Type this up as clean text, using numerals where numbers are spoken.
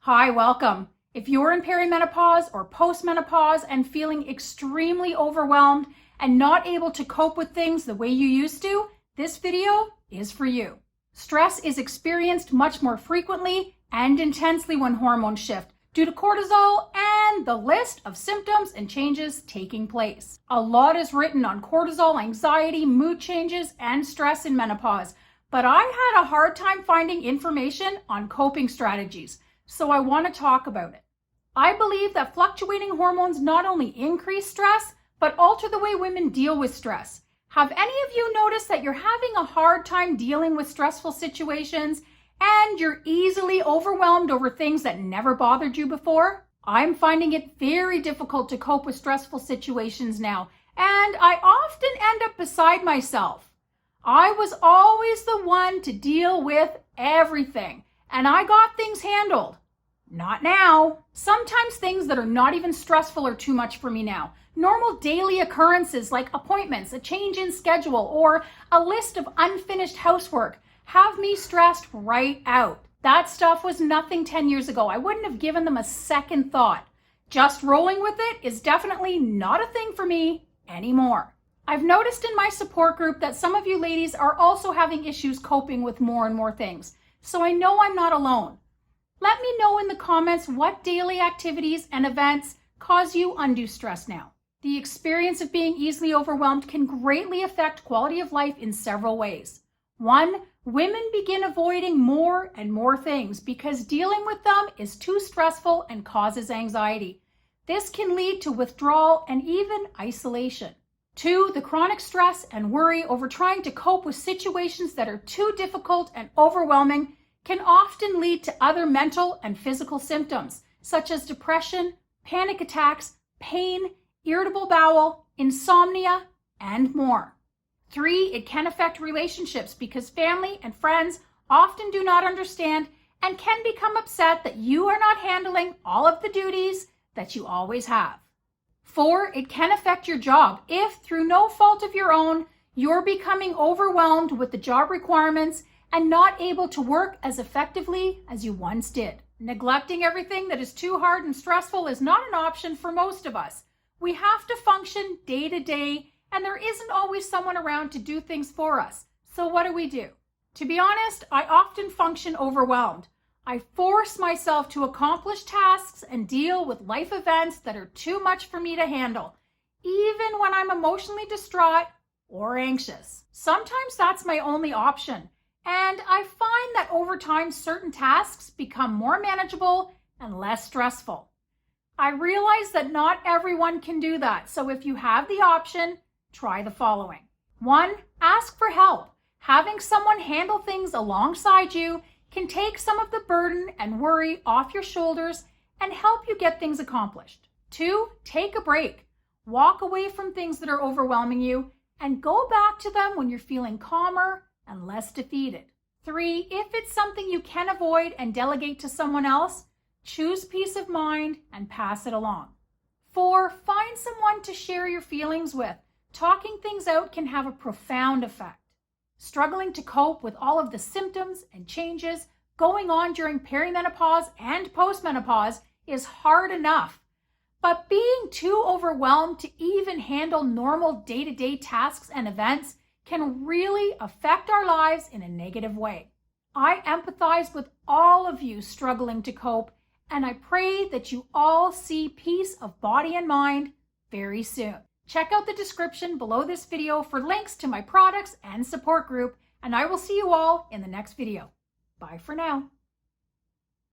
Hi, welcome. If you're in perimenopause or postmenopause and feeling extremely overwhelmed and not able to cope with things the way you used to, this video is for you. Stress is experienced much more frequently and intensely when hormones shift due to cortisol and the list of symptoms and changes taking place. A lot is written on cortisol, anxiety, mood changes, and stress in menopause, but I had a hard time finding information on coping strategies, so I want to talk about it. I believe that fluctuating hormones not only increase stress, but alter the way women deal with stress. Have any of you noticed that you're having a hard time dealing with stressful situations and you're easily overwhelmed over things that never bothered you before? I'm finding it very difficult to cope with stressful situations now, and I often end up beside myself. I was always the one to deal with everything, and I got things handled. Not now. Sometimes things that are not even stressful are too much for me now. Normal daily occurrences like appointments, a change in schedule, or a list of unfinished housework have me stressed right out. That stuff was nothing 10 years ago. I wouldn't have given them a second thought. Just rolling with it is definitely not a thing for me anymore. I've noticed in my support group that some of you ladies are also having issues coping with more and more things, so I know I'm not alone. Let me know in the comments what daily activities and events cause you undue stress now. The experience of being easily overwhelmed can greatly affect quality of life in several ways. 1, women begin avoiding more and more things because dealing with them is too stressful and causes anxiety. This can lead to withdrawal and even isolation. 2, the chronic stress and worry over trying to cope with situations that are too difficult and overwhelming can often lead to other mental and physical symptoms, such as depression, panic attacks, pain, irritable bowel, insomnia, and more. 3, it can affect relationships because family and friends often do not understand and can become upset that you are not handling all of the duties that you always have. 4, it can affect your job if, through no fault of your own, you're becoming overwhelmed with the job requirements and not able to work as effectively as you once did. Neglecting everything that is too hard and stressful is not an option for most of us. We have to function day to day, and there isn't always someone around to do things for us. So what do? To be honest, I often function overwhelmed. I force myself to accomplish tasks and deal with life events that are too much for me to handle, even when I'm emotionally distraught or anxious. Sometimes that's my only option. And I find that over time, certain tasks become more manageable and less stressful. I realize that not everyone can do that. So if you have the option, try the following. 1, ask for help. Having someone handle things alongside you can take some of the burden and worry off your shoulders and help you get things accomplished. 2, take a break. Walk away from things that are overwhelming you and go back to them when you're feeling calmer and less defeated. 3, if it's something you can avoid and delegate to someone else, choose peace of mind and pass it along. 4, find someone to share your feelings with. Talking things out can have a profound effect. Struggling to cope with all of the symptoms and changes going on during perimenopause and postmenopause is hard enough. But being too overwhelmed to even handle normal day-to-day tasks and events can really affect our lives in a negative way. I empathize with all of you struggling to cope, and I pray that you all see peace of body and mind very soon. Check out the description below this video for links to my products and support group, and I will see you all in the next video. Bye for now.